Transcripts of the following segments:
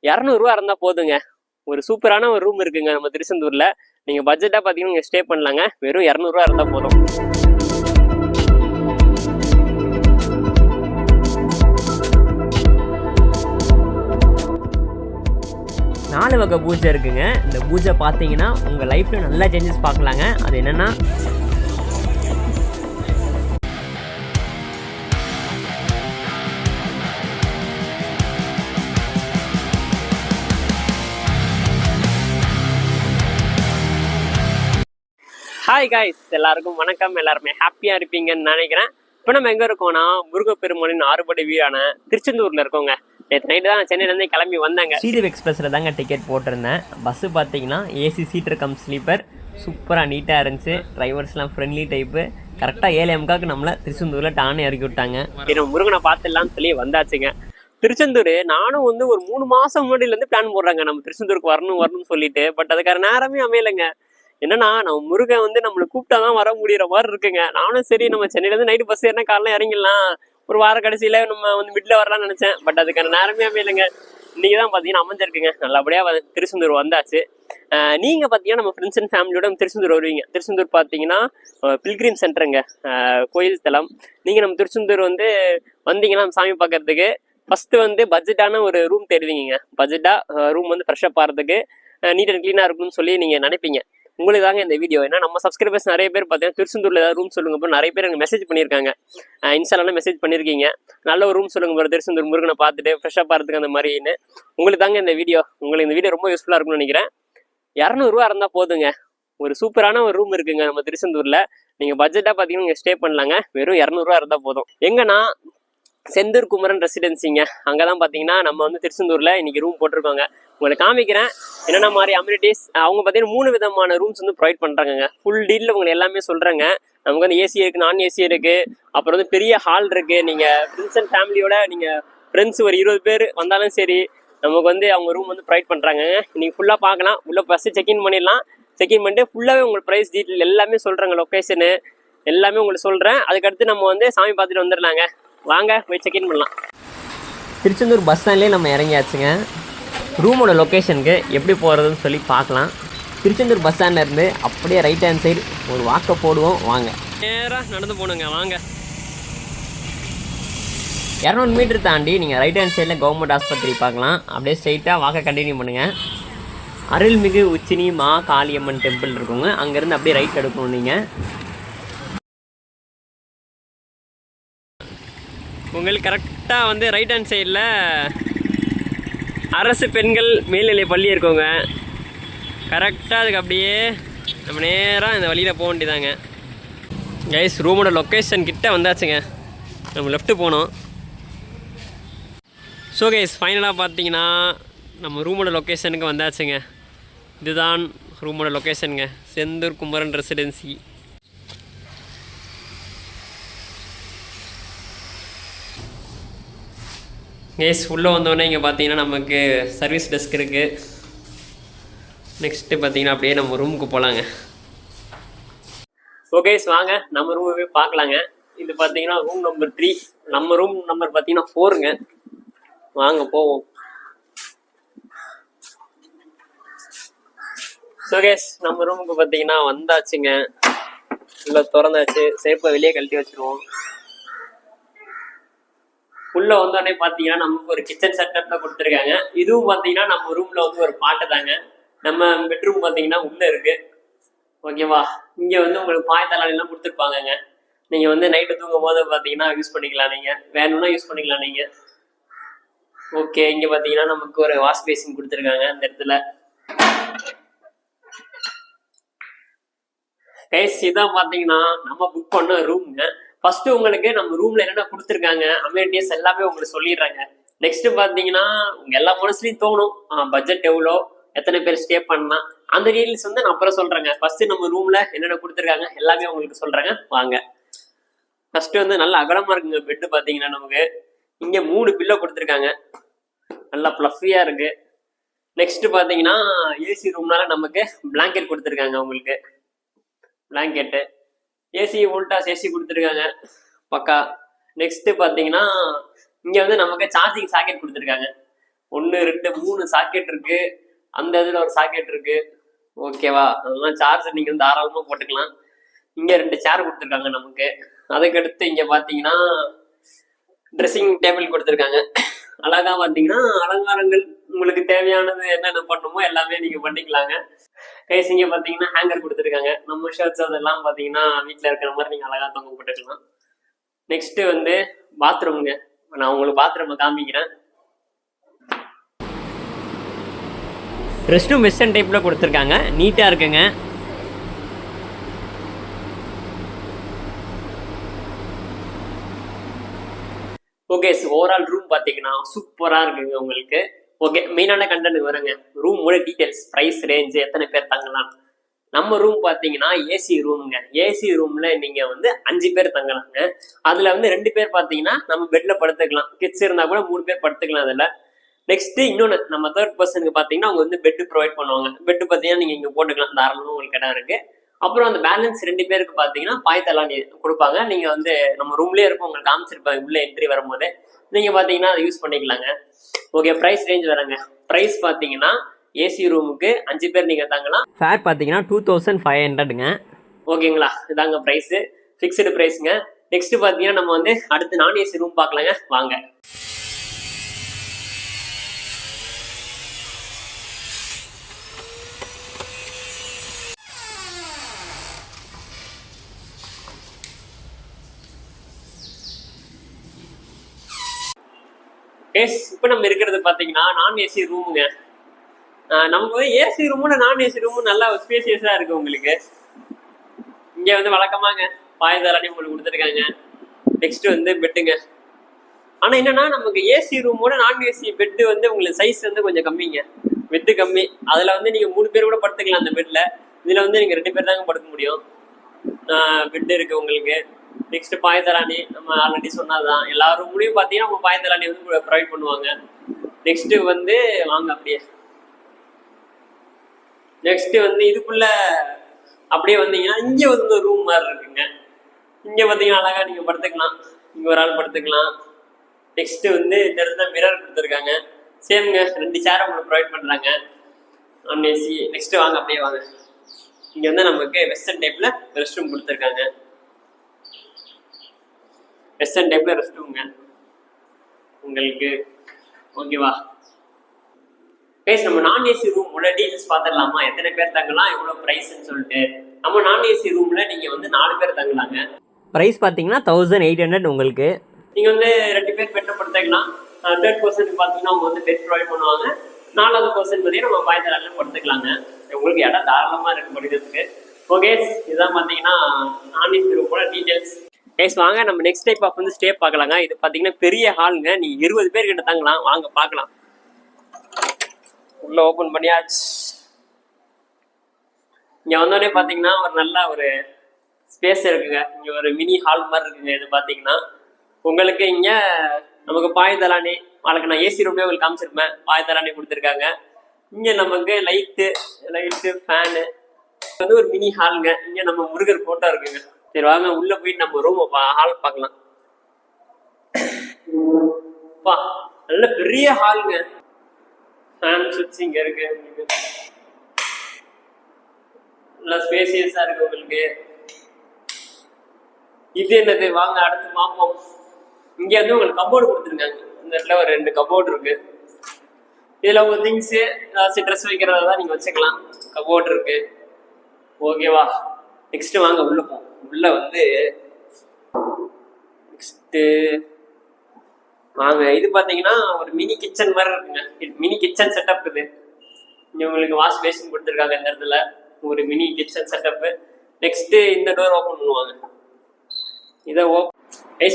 200 இருந்தா போதுங்க. ஒரு சூப்பரான ஒரு ரூம் இருக்குங்க நம்ம திருச்செந்தூர்ல. நீங்க பட்ஜெட்டா பாத்தீங்கன்னா நீங்க ஸ்டே பண்ணலாங்க. வெறும் 200 இருந்தா போதும். 4 வகை பூஜை இருக்குங்க. இந்த பூஜை பார்த்தீங்கன்னா உங்கள் லைஃப்பில் நல்லா சேஞ்சஸ் பார்க்கலாங்க. அது என்னென்னா, ஹாய் காய்ஸ், எல்லாருக்கும் வணக்கம். எல்லாருமே ஹாப்பியாக இருப்பீங்கன்னு நினைக்கிறேன். இப்போ நம்ம எங்கே இருக்கோம்னா, முருகப்பெருமானின் ஆறுபடை வீடான திருச்செந்தூரில் இருக்கோங்க. நேற்று நைட்டு தான் சென்னையிலேருந்து கிளம்பி வந்தாங்க. ஸ்ரீதேவி எக்ஸ்பிரஸில் தாங்க டிக்கெட் போட்டிருந்தேன். பஸ்ஸு பார்த்தீங்கன்னா ஏசி சீட்டர் கம் ஸ்லீப்பர், சூப்பராக நீட்டாக இருந்துச்சு. டிரைவர்ஸ்லாம் ஃப்ரெண்ட்லி டைப்பு. கரெக்டாக 7 நம்மளை திருச்செந்தூரில் டானே இறக்கி விட்டாங்க. முருகனை பார்த்துடலாம்னு சொல்லி வந்தாச்சுங்க. திருச்செந்தூர் நானும் ஒரு 3 மாதம் முன்னாடியிலேருந்து பிளான் போடுறாங்க நம்ம திருச்செந்தூருக்கு வரணும்னு சொல்லிட்டு. பட் அதுக்கான நேரமே அமையலைங்க. என்னன்னா, நம்ம முருகன் நம்மளை கூப்பிட்டாதான் வர முடியற மாதிரி இருக்குங்க. நானும் சரி நம்ம சென்னையிலேருந்து நைட்டு பஸ் ஏறினா காலைல இறங்கிடலாம், ஒரு வார கடைசியில நம்ம மிட்ல வரலாம்னு நினைச்சேன். பட் அதுக்கான நேரமே அமையலைங்க. இன்னைக்கு தான் பார்த்தீங்கன்னா அமைஞ்சிருக்குங்க. நல்லபடியாக திருச்செந்தூர் வந்தாச்சு. நீங்கள் பார்த்தீங்கன்னா நம்ம ஃப்ரெண்ட்ஸ் அண்ட் ஃபேமிலியோட திருச்செந்தூர் வருவீங்க. திருச்செந்தூர் பார்த்தீங்கன்னா பில்கிரிம் சென்டருங்க, கோயில் தலம். நீங்கள் நம்ம திருச்செந்தூர் வந்தீங்கன்னா சாமி பார்க்கறதுக்கு ஃபஸ்ட்டு பட்ஜெட்டான ஒரு ரூம் தேடுவீங்க. பட்ஜெட்டாக ரூம் ஃப்ரெஷ்ஷாக பார்க்கறதுக்கு நீட் அண்ட் க்ளீனாக இருக்கும்னு சொல்லி நீங்கள் நினைப்பீங்க. உங்களுக்கு தாங்க இந்த வீடியோ. ஏன்னா நம்ம சப்ஸ்கிரைபர்ஸ் நிறைய பேர் பார்த்தீங்கன்னா திருச்செந்தூர்ல ஏதாவது ரூம் சொல்லுங்க ப்ரோ, நிறைய பேர் எனக்கு மெசேஜ் பண்ணியிருக்காங்க. இன்ஸ்டாலாம் மெசேஜ் பண்ணியிருக்கீங்க, நல்ல ஒரு ரூம் சொல்லுங்க ப்ரோ திருச்செந்தூர் முருகனை பார்த்துட்டு ஃப்ரெஷ்ஷாக பார்த்துக்கு அந்த மாதிரின்னு. உங்களுக்கு தாங்க இந்த வீடியோ. உங்களுக்கு இந்த வீடியோ ரொம்ப யூஸ்ஃபுல்லாக இருக்கும்னு நினைக்கிறேன். 200 இருந்தால் போதுங்க. ஒரு சூப்பரான ஒரு ரூம் இருக்குங்க நம்ம திருச்செந்தூர்ல. நீங்கள் பட்ஜெட்டாக பார்த்தீங்கன்னா நீங்கள் ஸ்டே பண்ணலாங்க. வெறும் 200 இருந்தால் போதும். எங்கன்னா, செந்தூர் குமரன் ரெசிடென்சிங்க. அங்கே தான் பார்த்தீங்கன்னா நம்ம திருச்செந்தூரில் இன்னைக்கு ரூம் போட்டிருக்காங்க. உங்களுக்கு காமிக்கிறேன் என்னென்ன மாதிரி அம்யூனிட்டிஸ். அவங்க பார்த்தீங்கன்னா 3 விதமான ரூம்ஸ் ப்ரொவைட் பண்ணுறாங்க. ஃபுல் டீலில் உங்களுக்கு எல்லாமே சொல்கிறாங்க. நமக்கு ஏசி இருக்குது, நான் ஏசி இருக்குது, அப்புறம் பெரிய ஹால் இருக்குது. நீங்கள் ஃப்ரெண்ட்ஸ் அண்ட் ஃபேமிலியோட நீங்கள் ஃப்ரெண்ட்ஸ் ஒரு 20 பேர் வந்தாலும் சரி, நமக்கு அவங்க ரூம் ப்ரொவைட் பண்ணுறாங்க. நீங்கள் ஃபுல்லாக பார்க்கலாம். உள்ளே ஃபஸ்ட்டு செக்இன் பண்ணிடலாம். செக்இன் பண்ணிட்டு ஃபுல்லாகவே உங்களுக்கு ப்ரைஸ் டீட்டெயில் எல்லாமே சொல்கிறாங்க, லொக்கேஷனு எல்லாமே உங்களுக்கு சொல்கிறேன். அதுக்கடுத்து நம்ம சாமி பார்த்துட்டு வந்துடலாங்க. வாங்க போய் செக்இன் பண்ணலாம். திருச்செந்தூர் பஸ் ஸ்டாண்ட்லேயே நம்ம இறங்கியாச்சுங்க. ரூமோட லொக்கேஷனுக்கு எப்படி போகிறதுன்னு சொல்லி பார்க்கலாம். திருச்செந்தூர் பஸ் ஸ்டாண்ட்லேருந்து அப்படியே ரைட் ஹேண்ட் சைடு ஒரு வாக்கை போடுவோம். வாங்க, நேராக நடந்து போகணுங்க. வாங்க, 200 மீட்டர் தாண்டி நீங்கள் ரைட் ஹேண்ட் சைடில் கவர்மெண்ட் ஆஸ்பத்திரி பார்க்கலாம். அப்படியே ஸ்ட்ரைட்டாக வாக்கை கண்டினியூ பண்ணுங்கள். அருள்மிகு உச்சினி மா காளியம்மன் டெம்பிள் இருக்குங்க. அங்கேருந்து அப்படியே ரைட் எடுக்கணும். நீங்கள் உங்களுக்கு கரெக்டாக ரைட் ஹேண்ட் சைடில் அரசு பெண்கள் மேல்நிலை பள்ளி இருக்கோங்க. கரெக்டாக அதுக்கு அப்படியே நம்ம நேராக இந்த வழியில் போக வேண்டியதாங்க. கைஸ், ரூமோட லொக்கேஷன் கிட்ட வந்தாச்சுங்க. நம்ம லெஃப்ட்டு போனோம். ஸோ கைஸ், ஃபைனலாக பார்த்தீங்கன்னா நம்ம ரூமோட லொக்கேஷனுக்கு வந்தாச்சுங்க. இதுதான் ரூமோட லொக்கேஷனுங்க, செந்தூர் குமரன் ரெசிடென்சி. கேஸ் உள்ளே வந்தோடனே இங்கே பார்த்தீங்கன்னா நமக்கு சர்வீஸ் டெஸ்க் இருக்குது. நெக்ஸ்ட்டு பார்த்தீங்கன்னா அப்படியே நம்ம ரூமுக்கு போகலாங்க. ஓகே, வாங்க நம்ம ரூமை போய் பார்க்கலாங்க. இது பார்த்தீங்கன்னா ரூம் நம்பர் 3. நம்ம ரூம் நம்பர் பார்த்தீங்கன்னா 4ங்க. வாங்க போவோம். ஸோ கேஸ், நம்ம ரூமுக்கு பார்த்தீங்கன்னா வந்தாச்சுங்க. உள்ள திறந்தாச்சு. சேப்பை வெளியே கழட்டி வச்சுருவோம். உள்ள வந்தோடனே பார்த்தீங்கன்னா நமக்கு ஒரு கிச்சன் செட்டப்ல கொடுத்துருக்காங்க. இதுவும் பார்த்தீங்கன்னா நம்ம ரூம்ல ஒரு பாட்டு தாங்க. நம்ம பெட்ரூம் பார்த்தீங்கன்னா உள்ள இருக்கு. ஓகேவா? இங்க உங்களுக்கு பாயத்தலாலாம் கொடுத்துருப்பாங்க. நீங்க நைட்டு தூங்கும் போது பார்த்தீங்கன்னா யூஸ் பண்ணிக்கலாம். நீங்க வேணும்னா யூஸ் பண்ணிக்கலாம் நீங்க. ஓகே, இங்க பார்த்தீங்கன்னா நமக்கு ஒரு வாஷ் பேசின் கொடுத்துருக்காங்க இந்த இடத்துல. கைஸ், இதான் பார்த்தீங்கன்னா நம்ம புக் பண்ண ரூம்ங்க. ஃபர்ஸ்ட் உங்களுக்கு நம்ம ரூம்ல என்னென்ன கொடுத்துருக்காங்க, அமெனிட்டிஸ் எல்லாமே உங்களுக்கு சொல்லிடுறாங்க. நெக்ஸ்ட் பாத்தீங்கன்னா உங்க எல்லா மனசுலயும் தோணும் பட்ஜெட் எவ்வளோ, எத்தனை பேர் ஸ்டே பண்ணலாம், அந்த டீடைல்ஸ் நான் அப்புறம் சொல்றேங்க. ஃபர்ஸ்ட் நம்ம ரூம்ல என்னென்ன கொடுத்துருக்காங்க எல்லாமே உங்களுக்கு சொல்றாங்க. வாங்க. ஃபர்ஸ்ட் நல்ல அகலமா இருக்குங்க பெட்டு. பாத்தீங்கன்னா நமக்கு இங்க 3 பில்லோ கொடுத்துருக்காங்க, நல்லா ஃப்ளஃபியா இருக்கு. நெக்ஸ்ட் பாத்தீங்கன்னா ஏசி ரூம்னால நமக்கு பிளாங்கெட் கொடுத்துருக்காங்க. உங்களுக்கு பிளாங்கெட்டு, ஏசி வோல்டாஸ் ஏசி கொடுத்துருக்காங்க பக்கா. நெக்ஸ்ட் பார்த்தீங்கன்னா இங்கே நமக்கு சார்ஜிங் சாக்கெட் கொடுத்துருக்காங்க. 1 2 3 சாக்கெட் இருக்கு. அந்த இதுல ஒரு சாக்கெட் இருக்கு. ஓகேவா, அதெல்லாம் சார்ஜ் நீங்க வந்து தாராளமா போட்டுக்கலாம். இங்க 2 சேர் கொடுத்துருக்காங்க நமக்கு. அதுக்கடுத்து இங்க பாத்தீங்கன்னா ட்ரெஸ்ஸிங் டேபிள் கொடுத்துருக்காங்க. அழகா பாத்தீங்கன்னா அலங்காரங்கள் உங்களுக்கு தேவையானது என்னென்ன பண்ணுமோ எல்லாமே நீங்க பண்ணிக்கலாங்க. கைஸ் இங்க பாத்தீங்கன்னா ஹேங்கர் கொடுத்துருக்காங்க. நம்ம ஷர்ட்ஸ் அதெல்லாம் பாத்தீங்கன்னா வீட்டுல இருக்கிற மாதிரி நீங்க அழகா தொங்க போட்டுக்கலாம். நெக்ஸ்ட் வந்து பாத்ரூம்ங்க. நான் உங்களுக்கு பாத்ரூம் காமிக்கிறேன். ரெஸ்ட் ரூம் வெஸ்டர்ன் டைப்ல கொடுத்துருக்காங்க. நீட்டா இருக்குங்க. ஓகே, ஓவரால் ரூம் பாத்தீங்கன்னா சூப்பரா இருக்குங்க உங்களுக்கு. ஓகே, மெயினான கண்டென்ட் வருங்க. ரூமோட டீடைல்ஸ், பிரைஸ் ரேஞ்ச், எத்தனை பேர் தங்கலாம். நம்ம ரூம் பாத்தீங்கன்னா ஏசி ரூமுங்க. ஏசி ரூம்ல நீங்க வந்து 5 பேர் தங்கலாங்க. அதுல வந்து 2 பேர் பாத்தீங்கன்னா நம்ம பெட்ல படுத்துக்கலாம். கிட்ஸ் இருந்தா கூட 3 பேர் படுத்துக்கலாம் அதுல. நெக்ஸ்ட் இன்னொன்னு, நம்ம 3rd பர்சனுக்கு பாத்தீங்கன்னா அவங்க வந்து பெட் ப்ரொவைட் பண்ணுவாங்க. பெட் பாத்தீங்கன்னா நீங்க இங்க போட்டுக்கலாம், தாராளமா உங்களுக்கு இடம் இருக்கு. அப்புறம் அந்த பேலன்ஸ் 2 பேருக்கு பாத்தீங்கன்னா பாய்த்தலாண்டி கொடுப்பாங்க. நீங்க வந்து நம்ம ரூம்லயே இருக்கும், உங்களுக்கு காமிச்சிருப்பாங்க உள்ள என்ட்ரி வரும்போது. நீங்க பாத்தீங்கன்னா அதை யூஸ் பண்ணிக்கலாங்க. ஓகே, பிரைஸ் ரேஞ்ச் வரங்க. பிரைஸ் பாத்தீங்கன்னா ஏசி ரூமுக்கு 5 பேர் நீங்க தங்கலாம். ஃபேர் பாத்தீங்கன்னா 2500ங்க. ஓகேங்களா, இதாங்க பிரைஸ், ஃபிக்ஸ்டு பிரைஸ்ங்க. நெக்ஸ்ட் பாத்தீங்கன்னா நம்ம வந்து அடுத்து நான் ஏசி ரூம் பார்க்கலாங்க, வாங்க. இப்போ நம்ம இருக்கிறது பாத்தீங்கன்னா நான் ஏசி ரூமுங்க. நம்ம ஏசி ரூமோட நான் ஏசி ரூமும் நல்லா ஸ்பேசியஸா இருக்கு உங்களுக்கு. இங்க வந்து வழக்கமாங்க பாய்தலானி உங்களுக்கு கொடுத்துருக்காங்க. நெக்ஸ்ட் வந்து பெட்டுங்க. ஆனா என்னன்னா நமக்கு ஏசி ரூமோட நான் ஏசி பெட்டு வந்து உங்களுக்கு சைஸ் வந்து கொஞ்சம் கம்மிங்க, பெட்டு கம்மி. அதுல வந்து நீங்க 3 பேர் கூட படுத்துக்கலாம் அந்த பெட்ல. இதுல வந்து நீங்க 2 பேர் தாங்க படுக்க முடியும். பெட் இருக்கு உங்களுக்கு. நெக்ஸ்ட் பாய்தலானி நம்ம ஆல்ரெடி சொன்னதுதான். எல்லா ரூம்லயும் பாத்தீங்கன்னா அவங்க பாய்தலானி வந்து ப்ரொவைட் பண்ணுவாங்க. நெக்ஸ்ட் வந்து வாங்க அப்படியே. நெக்ஸ்ட் வந்து இதுக்குள்ள அப்படியே வந்தீங்கன்னா இங்க வந்து ஒரு ரூம் மாதிரி இருக்குங்க. இங்க பாத்தீங்கன்னா அழகா நீங்க படுத்துக்கலாம், இங்க ஒரு ஆள் படுத்துக்கலாம். நெக்ஸ்ட் வந்து இந்த இடத்துல மிரர் கொடுத்துருக்காங்க. சேம்ங்க, 2 சேர் உங்களுக்கு ப்ரொவைட் பண்றாங்க நான் ஏசி. நெக்ஸ்ட் வாங்க அப்படியே வாங்க. இங்க வந்து நமக்கு வெஸ்டர்ன் டைப்ல ரெஸ்ட் ரூம் கொடுத்துருக்காங்க. வெஸ்டர்ன் டைப்ல ரெஸ்ட் ரூம்ங்க உங்களுக்கு. ஓகேவா கைஸ், நம்ம நான் ஏசி ரூம் உள்ள டீடைல்ஸ் பார்த்துடலாமா, எத்தனை பேர் தங்கலாம், எவ்வளவு பிரைஸ்ன்னு சொல்லிட்டு. நம்ம நான் ஏசி ரூம்ல நீங்க வந்து 4 பேர் தங்கலாங்க. பிரைஸ் பாத்தீங்கன்னா 1800 உங்களுக்கு. நீங்க வந்து 2 பேர் பெட் படுத்துக்கலாம். 3rd பர்சனுக்கு பாத்தீங்கன்னா அவங்க வந்து பெட் ப்ரொவைட் பண்ணுவாங்க. 4வது பர்சன் பார்த்தீங்கன்னா நம்ம பாய்தலால படுத்துக்கலாங்க. உங்களுக்கு இடம் தாராளமா இருக்கு படுக்கிறதுக்கு. ஓகே, இதுதான் பாத்தீங்கன்னா நான் ஏசி ரூமோட டீடைல்ஸ். கைஸ் வாங்க நம்ம நெக்ஸ்ட் டைப் ஆஃப் வந்து ஸ்டே பார்க்கலாங்க. இது பாத்தீங்கன்னா பெரிய ஹாலுங்க. நீங்க 20 பேர் கிட்ட தங்கலாம். வாங்க பார்க்கலாம். உள்ள ஓபன் பண்ணியாச்சு. இங்க வந்தோடனே பாத்தீங்கன்னா ஒரு நல்ல ஒரு ஸ்பேஸ் இருக்குங்க. இங்க ஒரு மினி ஹால் மாதிரி இருக்குங்க. இது பாத்தீங்கன்னா உங்களுக்கு இங்க நமக்கு பாய்தலானி, நாளைக்கு நான் ஏசி ரூம்லேயே உங்களுக்கு காமிச்சிருப்பேன், பாய்தலானி கொடுத்துருக்காங்க. இங்க நமக்கு லைட்டு ஃபேனு வந்து ஒரு மினி ஹாலுங்க. இங்க நம்ம முருகர் போட்டோ இருக்குங்க. சரி வாங்க உள்ள போயிட்டு நம்ம ரூம் ஹால் பார்க்கலாம். நல்ல பெரிய ஹாலுங்க. ஃபேன் சுவிட்ச் இங்க இருக்கு. நல்லா ஸ்பேசியஸா இருக்கு உங்களுக்கு. இது என்னது, வாங்க அடுத்து பார்ப்போம். இங்க வந்து உங்களுக்கு கபோர்டு கொடுத்துருக்காங்க. இந்த இடத்துல ஒரு 2 கபோர்டு இருக்கு. இதுல உங்க திங்ஸ் ஏதாச்சும் ட்ரெஸ் வைக்கிறதா நீங்க வச்சுக்கலாம். கபோர்டு இருக்கு. ஓகேவா, நெக்ஸ்ட் வாங்க உள்ள போவோம். உள்ள வந்து நெக்ஸ்ட் வாங்க. இது பாத்தீங்கன்னா ஒரு மினி கிச்சன் மாதிரி இருக்குங்க. Mini kitchen setup. இது இங்க உங்களுக்கு வாஷ் பேசின் கொடுத்துருக்காங்க. இந்த இடத்துல ஒரு மினி கிச்சன் செட்டப். நெக்ஸ்ட் இந்த டோர் ஓபன் பண்ணுவாங்க. இதை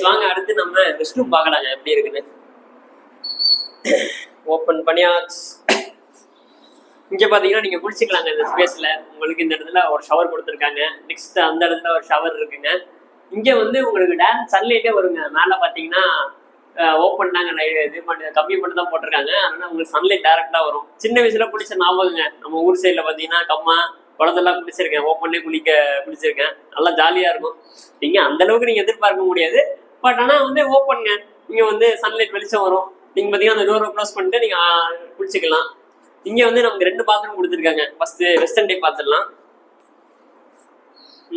வாங்க அடுத்து நம்ம ரெஸ்ட் ரூம் பார்க்கலாங்க எப்படி இருக்குன்னு. ஓபன் பண்ணியாச்சு. இங்க பாத்தீங்கன்னா நீங்க குளிச்சுக்கலாங்க இந்த ஸ்பேஸ்ல. உங்களுக்கு இந்த இடத்துல ஒரு ஷவர் கொடுத்துருக்காங்க. நெக்ஸ்ட் அந்த இடத்துல ஒரு ஷவர் இருக்குங்க. இங்க வந்து உங்களுக்கு டைரக்ட் சன்லைட்டே வருங்க. மேல பாத்தீங்கன்னா ஓப்பன் தாங்க, இது பண்ணி கம்மி பண்ணி தான் போட்டிருக்காங்க. அதனால உங்களுக்கு சன்லைட் டைரக்டா வரும். சின்ன வயசுல பிடிச்ச ஞாபகங்க. நம்ம ஊர் சைட்ல பாத்தீங்கன்னா கம்மா குளத்தெல்லாம் குளிச்சிருக்கேன், ஓப்பன்லேயே குளிச்சிருக்கேன். நல்லா ஜாலியா இருக்கும். இங்க அந்த அளவுக்கு நீங்க எதிர்பார்க்க முடியாது. பட் ஆனா வந்து ஓப்பனுங்க, இங்க வந்து சன்லைட் வெளிச்சம் வரும். நீங்கள் பார்த்தீங்கன்னா அந்த டோரை க்ளோஸ் பண்ணிட்டு நீங்கள் குளிச்சுக்கலாம். இங்கே வந்து நமக்கு 2 பாத்ரூம் கொடுத்துருக்காங்க. ஃபஸ்ட்டு வெஸ்டர்ன் டைப் பார்த்துடலாம்.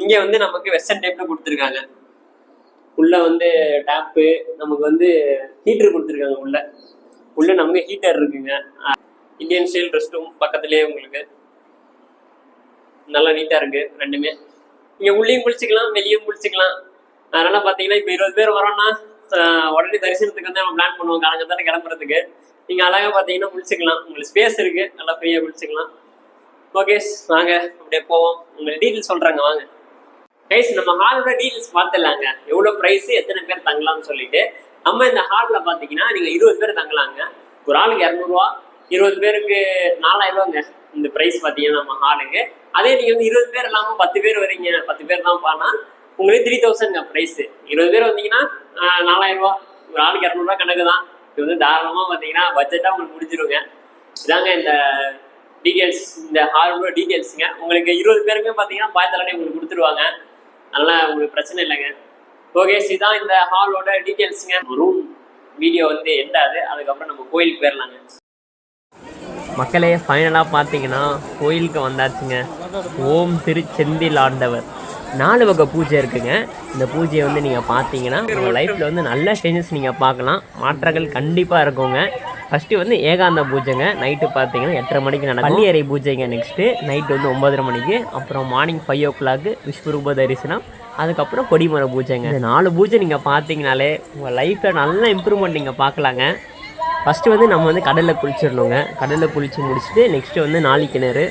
இங்கே வந்து நமக்கு வெஸ்டர்ன் டைப்பில் கொடுத்துருக்காங்க. உள்ளே வந்து டேப்பு, நமக்கு வந்து ஹீட்டர் கொடுத்துருக்காங்க. உள்ளே நமக்கு ஹீட்டர் இருக்குங்க. இந்தியன் ஸ்டைல் ரெஸ்ட் ரூம் பக்கத்துலேயே உங்களுக்கு நல்லா நீட்டாக இருக்குது. ரெண்டுமே இங்கே உள்ளேயும் குளிச்சுக்கலாம், வெளியும் குளிச்சுக்கலாம். அதனால் பார்த்தீங்கன்னா இப்போ 20 பேர் வரோன்னா உடனே தரிசனத்துக்கு வந்து நம்ம பிளான் பண்ணுவோம் காலங்கத்தானே கிளம்புறதுக்கு. நீங்கள் அழகாக பார்த்தீங்கன்னா குளிச்சுக்கலாம். உங்களுக்கு ஸ்பேஸ் இருக்குது, நல்லா ஃப்ரீயாக குளிச்சுக்கலாம். ஓகே வாங்க அப்படியே போவோம். உங்களுக்கு டீட்டெயில்ஸ் சொல்கிறாங்க வாங்க. கைஸ் நம்ம ஹாலோட டீட்டெயில்ஸ் பார்த்துடலாங்க. எவ்வளோ ப்ரைஸு, எத்தனை பேர் தங்கலாம்னு சொல்லிட்டு. நம்ம இந்த ஹாலில் பார்த்தீங்கன்னா நீங்கள் 20 பேர் தங்கலாங்க. ஒரு ஆளுக்கு 200 ரூபா, 20 பேருக்கு 4000 ரூபாங்க இந்த ப்ரைஸ் பார்த்தீங்கன்னா நம்ம ஹாலுக்கு. அதே நீங்கள் வந்து 20 பேர் இல்லாமல் 10 பேர் வரீங்க, 10 பேர் தான் பானா உங்களுக்கு 3000ங்க ப்ரைஸு. 20 பேர் வந்தீங்கன்னா 4000 ரூபா, ஒரு ஆளுக்கு 200 ரூபா கணக்கு தான். இது வந்து தாராளமாக பார்த்தீங்கன்னா பட்ஜெட்டாக உங்களுக்கு முடிஞ்சிருங்க. இதாங்க இந்த டீட்டெயில்ஸ், இந்த ஹாலோட டீட்டெயில்ஸுங்க. உங்களுக்கு 20 பேருக்குமே பார்த்தீங்கன்னா பாயத்தலனே உங்களுக்கு கொடுத்துருவாங்க. அதனால் உங்களுக்கு பிரச்சனை இல்லைங்க. ஓகே, இதுதான் இந்த ஹாலோட டீட்டெயில்ஸுங்க. ரூம் வீடியோ வந்து எண்டாது, அதுக்கப்புறம் நம்ம கோயிலுக்கு போயிடலாங்க. மக்களே ஃபைனலாக பார்த்தீங்கன்னா கோயிலுக்கு வந்தாச்சுங்க. ஓம் திருச்செந்தில் ஆண்டவர் 4 வகை பூஜை இருக்குங்க. இந்த பூஜையை வந்து நீங்கள் பார்த்தீங்கன்னா உங்கள் லைஃப்பில் வந்து நல்ல சேஞ்சஸ் நீங்கள் பார்க்கலாம், மாற்றங்கள் கண்டிப்பாக இருக்குங்க. ஃபஸ்ட்டு வந்து ஏகாந்த பூஜைங்க. நைட்டு பார்த்தீங்கன்னா 8:30 மணிக்கு நடக்கும். பள்ளியறை பூஜைங்க. நெக்ஸ்ட்டு நைட்டு வந்து 9:30 மணிக்கு. அப்புறம் மார்னிங் 5 o'clock விஸ்வரூப தரிசனம். அதுக்கப்புறம் கொடிமர பூஜைங்க. இந்த 4 பூஜை நீங்கள் பார்த்தீங்கனாலே உங்கள் லைஃப்பில் நல்ல இம்ப்ரூவ்மெண்ட் நீங்கள் பார்க்கலாங்க. ஃபஸ்ட்டு வந்து நம்ம வந்து கடலில் குளிச்சிடணுங்க. கடலில் குளித்து முடிச்சுட்டு நெக்ஸ்ட்டு வந்து 4 கிணறு.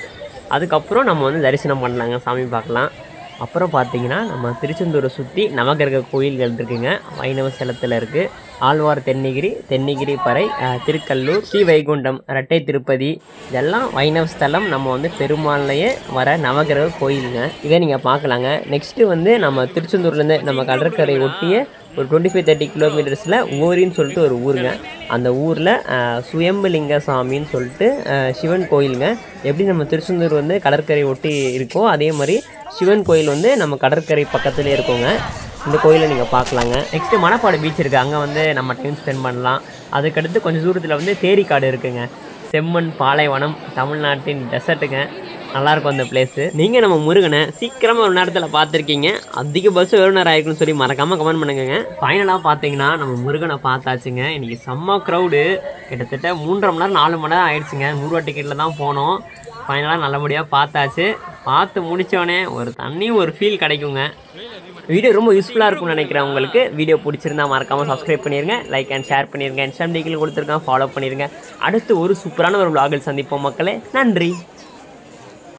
அதுக்கப்புறம் நம்ம வந்து தரிசனம் பண்ணலாங்க, சாமி பார்க்கலாம். அப்புறம் பார்த்தீங்கன்னா நம்ம திருச்செந்தூரை சுற்றி நவகிரக கோயில்கள் இருக்குதுங்க. வைணவ ஸ்தலத்தில் இருக்குது. ஆழ்வார் தென்னிகிரி பறை, திருக்கல்லூர், ஸ்ரீ வைகுண்டம், இரட்டை திருப்பதி, இதெல்லாம் வைணவ ஸ்தலம். நம்ம வந்து பெருமாள்லையே வர நவகிரக கோயிலுங்க. இதை நீங்கள் பார்க்கலாங்க. நெக்ஸ்ட்டு வந்து நம்ம திருச்செந்தூர்லேருந்து நம்ம கடற்கரை ஒட்டிய ஒரு 25-30 கிலோமீட்டர்ஸில் ஓரின்னு சொல்லிட்டு ஒரு ஊருங்க. அந்த ஊரில் சுயம்புலிங்க சாமின்னு சொல்லிட்டு சிவன் கோயிலுங்க. எப்படி நம்ம திருச்செந்தூர் வந்து கடற்கரை ஒட்டி இருக்கோ அதே மாதிரி சிவன் கோயில் வந்து நம்ம கடற்கரை பக்கத்துலேயே இருக்கோங்க. இந்த கோயிலை நீங்கள் பார்க்கலாங்க. நெக்ஸ்ட்டு மணப்பாடு பீச் இருக்குது, அங்கே வந்து நம்ம டைம் ஸ்பெண்ட் பண்ணலாம். அதுக்கடுத்து கொஞ்சம் தூரத்தில் வந்து தேரிக்காடு இருக்குதுங்க. செம்மண் பாலைவனம், தமிழ்நாட்டின் டெசர்ட்டுங்க. நல்லாயிருக்கும் அந்த பிளேஸு. நீங்கள் நம்ம முருகனை சீக்கிரமாக ஒரு நேரத்தில் பார்த்துருக்கீங்க. அதிகபட்சம் எவ்வளோ நேரம் ஆயிருக்குன்னு சொல்லி மறக்காமல் கமெண்ட் பண்ணுங்க. ஃபைனலாக பார்த்தீங்கன்னா நம்ம முருகனை பார்த்தாச்சுங்க. இன்றைக்கி செம்ம க்ரௌடு, கிட்டத்தட்ட 3.5 மணி நேரம் 4 மணி நேரம் ஆயிடுச்சுங்க. 100 ரூபா டிக்கெட்டில் தான் போனோம். ஃபைனலாக நல்லபடியாக பார்த்தாச்சு. பார்த்து முடித்தோடனே ஒரு ஒரு ஃபீல் கிடைக்குங்க. வீடியோ ரொம்ப யூஸ்ஃபுல்லாக இருக்கும்னு நினைக்கிறேன். உங்களுக்கு வீடியோ பிடிச்சிருந்தா மறக்காமல் சப்ஸ்கிரைப் பண்ணிடுங்க, லைக் அண்ட் ஷேர் பண்ணிடுங்க. இன்ஸ்டாகிராம் டீக்கில் கொடுத்துருக்கேன், ஃபாலோ பண்ணிடுங்க. அடுத்து ஒரு சூப்பரான ஒரு vlog-இல் சந்திப்போம் மக்களே. நன்றி.